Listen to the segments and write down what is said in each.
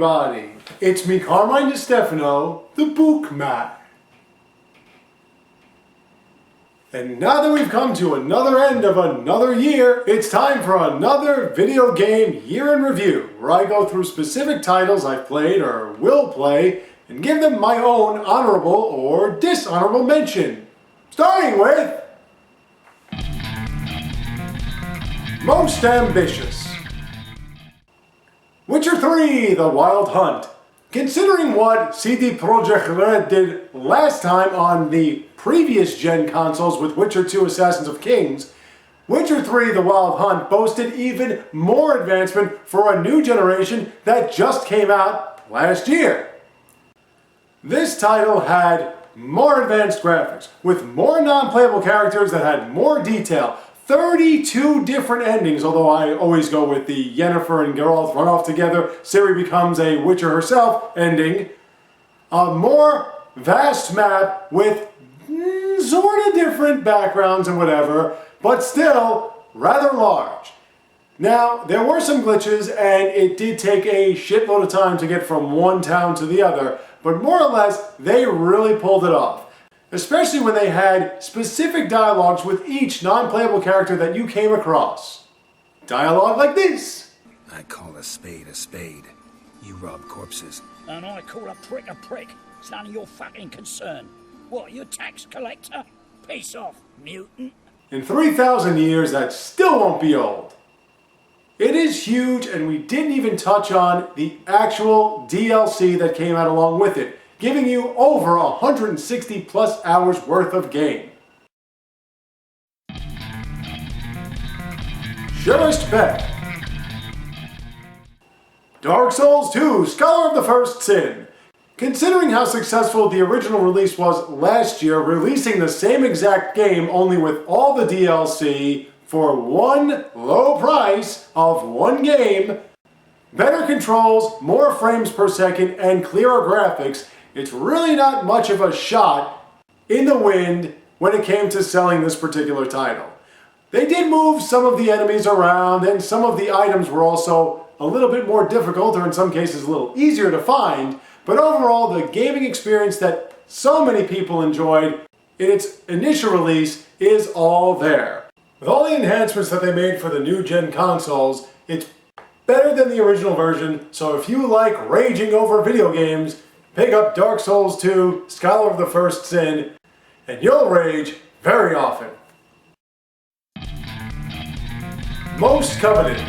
everybody. It's me, Carmine DeStefano, the Bookman. And now that we've come to another end of another year, it's time for another video game year in review, where I go through specific titles I've played or will play, and give them my own honorable or dishonorable mention. Starting with Most Ambitious. Witcher 3: The Wild Hunt. Considering what CD Projekt Red did last time on the previous gen consoles with Witcher 2 Assassins of Kings, Witcher 3: The Wild Hunt boasted even more advancement for a new generation that just came out last year. This title had more advanced graphics, with more non-playable characters that had more detail, 32 different endings, although I always go with the Yennefer and Geralt run off together, Ciri becomes a Witcher herself ending, a more vast map with sort of different backgrounds and whatever, but still rather large. Now, there were some glitches and it did take a shitload of time to get from one town to the other, but more or less, they really pulled it off. Especially when they had specific dialogues with each non-playable character that you came across. Dialogue like this. I call a spade. You rob corpses. And I call a prick. It's none of your fucking concern. What, you a tax collector? Piss off, mutant. In 3,000 years, that still won't be old. It is huge, and we didn't even touch on the actual DLC that came out along with it, giving you over 160 plus hours worth of game. Surest Bet. Dark Souls 2: Scholar of the First Sin. Considering how successful the original release was last year, releasing the same exact game only with all the DLC for one low price of one game, better controls, more frames per second, and clearer graphics, it's really not much of a shot in the wind when it came to selling this particular title. They did move some of the enemies around, and some of the items were also a little bit more difficult, or in some cases a little easier to find, but overall the gaming experience that so many people enjoyed in its initial release is all there. With all the enhancements that they made for the new gen consoles, it's better than the original version, so if you like raging over video games, pick up Dark Souls 2: Scholar of the First Sin, and you'll rage very often. Most Coveted.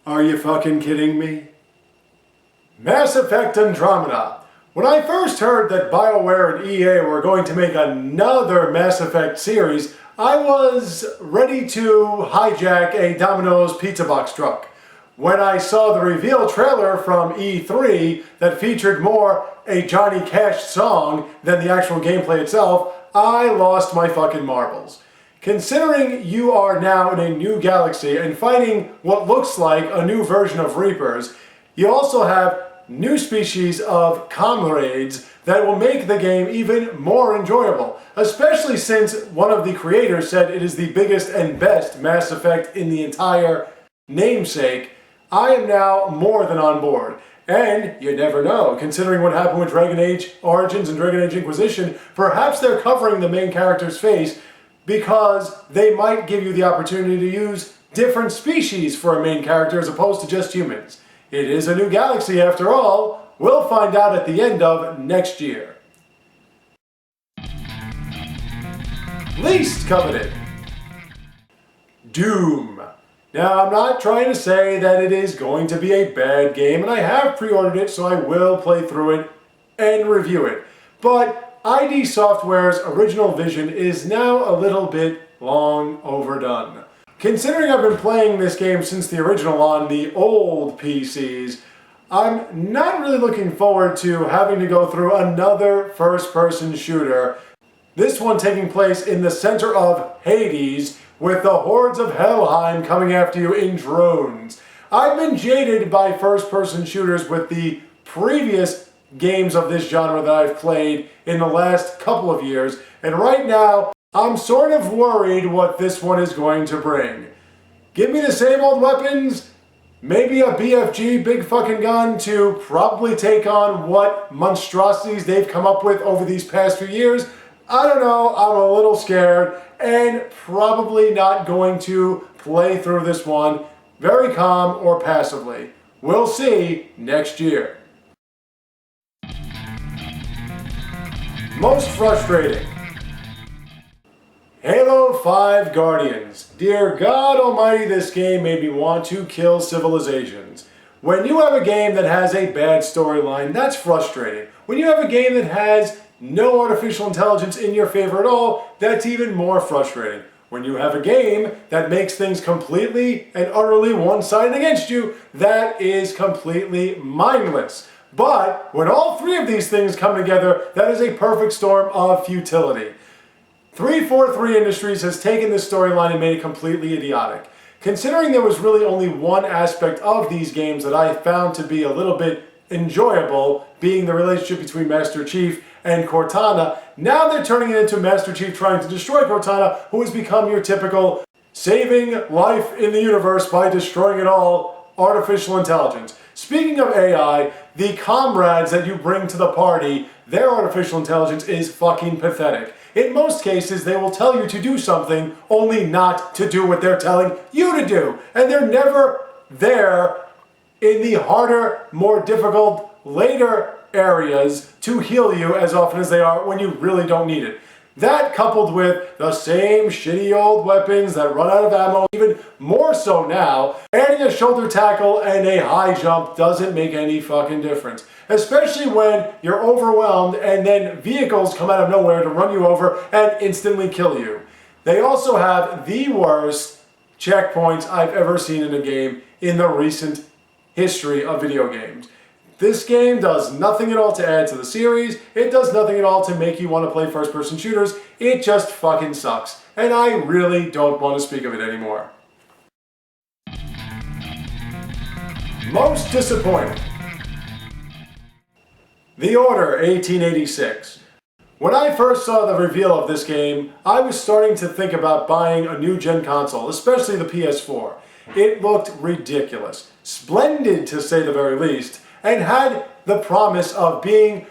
Are you fucking kidding me? Mass Effect Andromeda. When I first heard that BioWare and EA were going to make another Mass Effect series, I was ready to hijack a Domino's pizza box truck. When I saw the reveal trailer from E3 that featured more a Johnny Cash song than the actual gameplay itself, I lost my fucking marbles. Considering you are now in a new galaxy and fighting what looks like a new version of Reapers, you also have new species of comrades that will make the game even more enjoyable, especially since one of the creators said it is the biggest and best Mass Effect in the entire namesake. I am now more than on board. And you never know, considering what happened with Dragon Age Origins and Dragon Age Inquisition, perhaps they're covering the main character's face because they might give you the opportunity to use different species for a main character as opposed to just humans. It is a new galaxy after all. We'll find out at the end of next year. Least Coveted. Doom. Now, I'm not trying to say that it is going to be a bad game, and I have pre-ordered it, so I will play through it and review it. But ID Software's original vision is now a little bit long overdone. Considering I've been playing this game since the original on the old PCs, I'm not really looking forward to having to go through another first-person shooter. This one taking place in the center of Hades, with the hordes of Helheim coming after you in drones. I've been jaded by first-person shooters with the previous games of this genre that I've played in the last couple of years, and right now, I'm sort of worried what this one is going to bring. Give me the same old weapons, maybe a BFG, big fucking gun, to probably take on what monstrosities they've come up with over these past few years. I don't know, I'm a little scared, and probably not going to play through this one very calm or passively. We'll see next year. Most frustrating. Halo 5 Guardians. Dear God Almighty, this game made me want to kill civilizations. When you have a game that has a bad storyline, that's frustrating. When you have a game that has no artificial intelligence in your favor at all, that's even more frustrating. When you have a game that makes things completely and utterly one-sided against you, that is completely mindless. But when all three of these things come together, that is a perfect storm of futility. 343 Industries has taken this storyline and made it completely idiotic. Considering there was really only one aspect of these games that I found to be a little bit enjoyable, being the relationship between Master Chief and Cortana, now they're turning it into Master Chief trying to destroy Cortana, who has become your typical saving life in the universe by destroying it all artificial intelligence. Speaking of AI, the comrades that you bring to the party, their artificial intelligence is fucking pathetic. In most cases, they will tell you to do something, only not to do what they're telling you to do. And they're never there in the harder, more difficult, later areas to heal you as often as they are when you really don't need it. That, coupled with the same shitty old weapons that run out of ammo, even more so now, adding a shoulder tackle and a high jump doesn't make any fucking difference. Especially when you're overwhelmed and then vehicles come out of nowhere to run you over and instantly kill you. They also have the worst checkpoints I've ever seen in a game in the recent history of video games. This game does nothing at all to add to the series. It does nothing at all to make you want to play first-person shooters. It just fucking sucks. And I really don't want to speak of it anymore. Most disappointing. The Order 1886. When I first saw the reveal of this game, I was starting to think about buying a new gen console, especially the PS4. It looked ridiculous. Splendid, to say the very least, and had the promise of being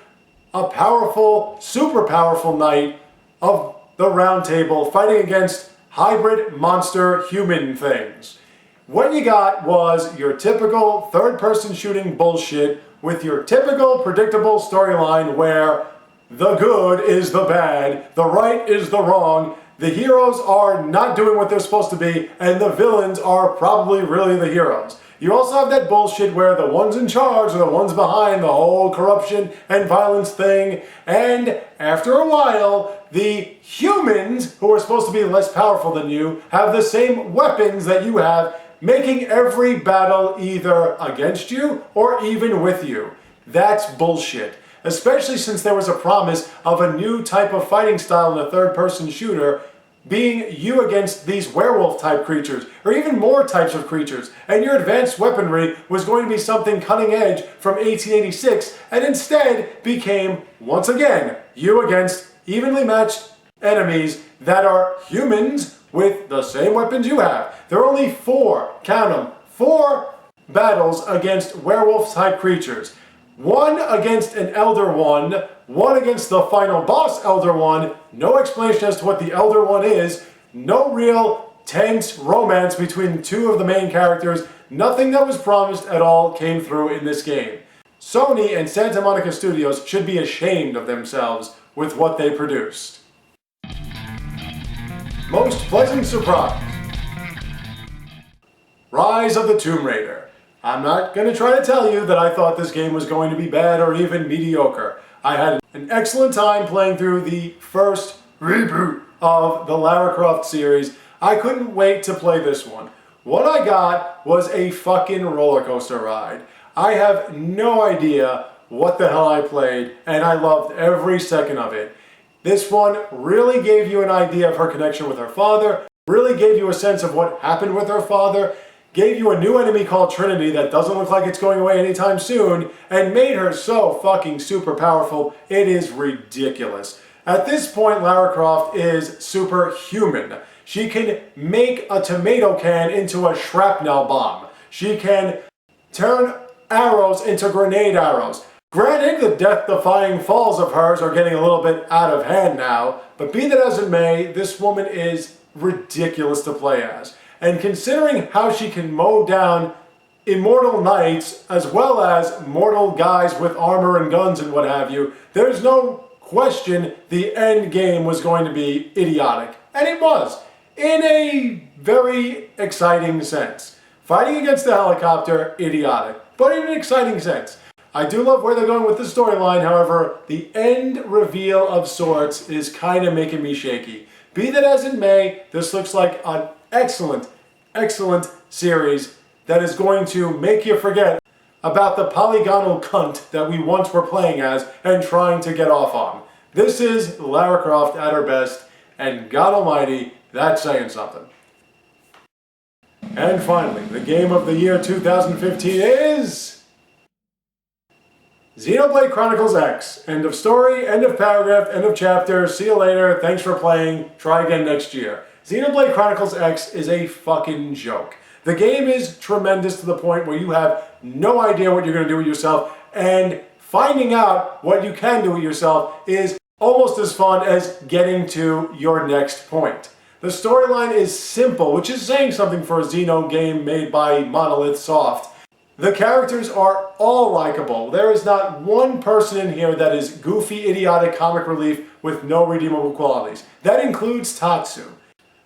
a powerful, super powerful knight of the Round Table fighting against hybrid monster human things. What you got was your typical third-person shooting bullshit with your typical predictable storyline where the good is the bad, the right is the wrong, the heroes are not doing what they're supposed to be, and the villains are probably really the heroes. You also have that bullshit where the ones in charge are the ones behind the whole corruption and violence thing, and after a while, the humans, who are supposed to be less powerful than you, have the same weapons that you have, making every battle either against you or even with you. That's bullshit. Especially since there was a promise of a new type of fighting style in a third-person shooter, being you against these werewolf-type creatures, or even more types of creatures, and your advanced weaponry was going to be something cutting-edge from 1886, and instead became, once again, you against evenly matched enemies that are humans with the same weapons you have. There are only four, count them, 4 battles against werewolf-type creatures. 1 against an Elder One, 1 against the final boss Elder One, no explanation as to what the Elder One is, no real tense romance between 2 of the main characters, nothing that was promised at all came through in this game. Sony and Santa Monica Studios should be ashamed of themselves with what they produced. Most pleasant surprise. Rise of the Tomb Raider. I'm not going to try to tell you that I thought this game was going to be bad or even mediocre. I had an excellent time playing through the first reboot of the Lara Croft series. I couldn't wait to play this one. What I got was a fucking roller coaster ride. I have no idea what the hell I played, and I loved every second of it. This one really gave you an idea of her connection with her father, really gave you a sense of what happened with her father, gave you a new enemy called Trinity that doesn't look like it's going away anytime soon, and made her so fucking super powerful, it is ridiculous. At this point, Lara Croft is superhuman. She can make a tomato can into a shrapnel bomb. She can turn arrows into grenade arrows. Granted, the death-defying falls of hers are getting a little bit out of hand now, but be that as it may, this woman is ridiculous to play as. And considering how she can mow down immortal knights as well as mortal guys with armor and guns and what have you, there's no question the end game was going to be idiotic. And it was, in a very exciting sense. Fighting against the helicopter, idiotic, but in an exciting sense. I do love where they're going with the storyline, however, the end reveal of sorts is kind of making me shaky. Be that as it may, this looks like an excellent, excellent series that is going to make you forget about the polygonal cunt that we once were playing as and trying to get off on. This is Lara Croft at her best, and God Almighty, that's saying something. And finally, the game of the year 2015 is Xenoblade Chronicles X. End of story, end of paragraph, end of chapter. See you later. Thanks for playing. Try again next year. Xenoblade Chronicles X is a fucking joke. The game is tremendous to the point where you have no idea what you're going to do with yourself, and finding out what you can do with yourself is almost as fun as getting to your next point. The storyline is simple, which is saying something for a Xeno game made by Monolith Soft. The characters are all likable. There is not one person in here that is goofy, idiotic comic relief with no redeemable qualities. That includes Tatsu.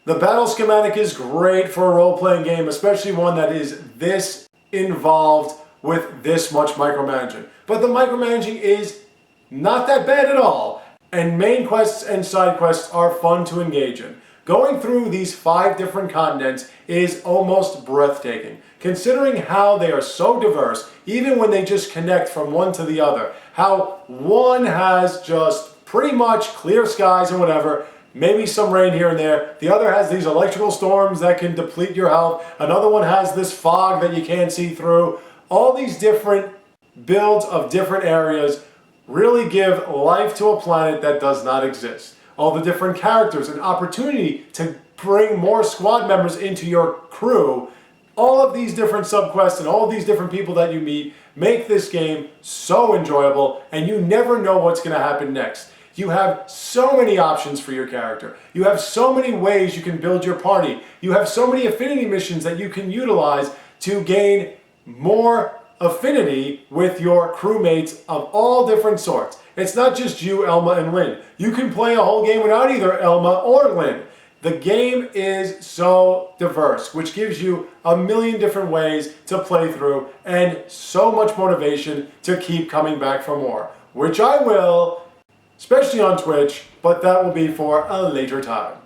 The battle schematic is great for a role-playing game, especially one that is this involved with this much micromanaging. But the micromanaging is not that bad at all, and main quests and side quests are fun to engage in. Going through these 5 different continents is almost breathtaking, considering how they are so diverse, even when they just connect from one to the other. How one has just pretty much clear skies and whatever, maybe some rain here and there. The other has these electrical storms that can deplete your health. Another one has this fog that you can't see through. All these different builds of different areas really give life to a planet that does not exist. All the different characters, an opportunity to bring more squad members into your crew. All of these different subquests and all of these different people that you meet make this game so enjoyable, and you never know what's going to happen next. You have so many options for your character. You have so many ways you can build your party. You have so many affinity missions that you can utilize to gain more affinity with your crewmates of all different sorts. It's not just you, Elma, and Lynn. You can play a whole game without either Elma or Lynn. The game is so diverse, which gives you a million different ways to play through and so much motivation to keep coming back for more, which I will, especially on Twitch, but that will be for a later time.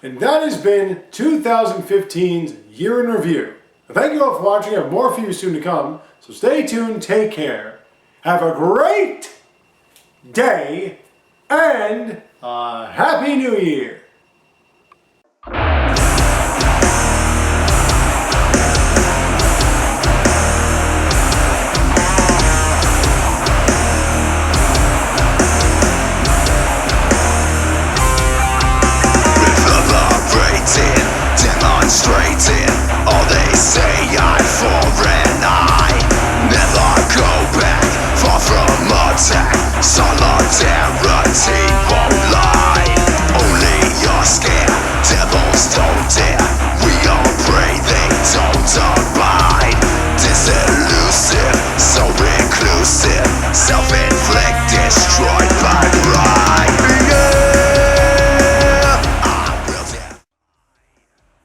And that has been 2015's Year in Review. Thank you all for watching. I have more for you soon to come, so stay tuned, take care. Have a great day, and a Happy New Year! Demonstrating all they say I forever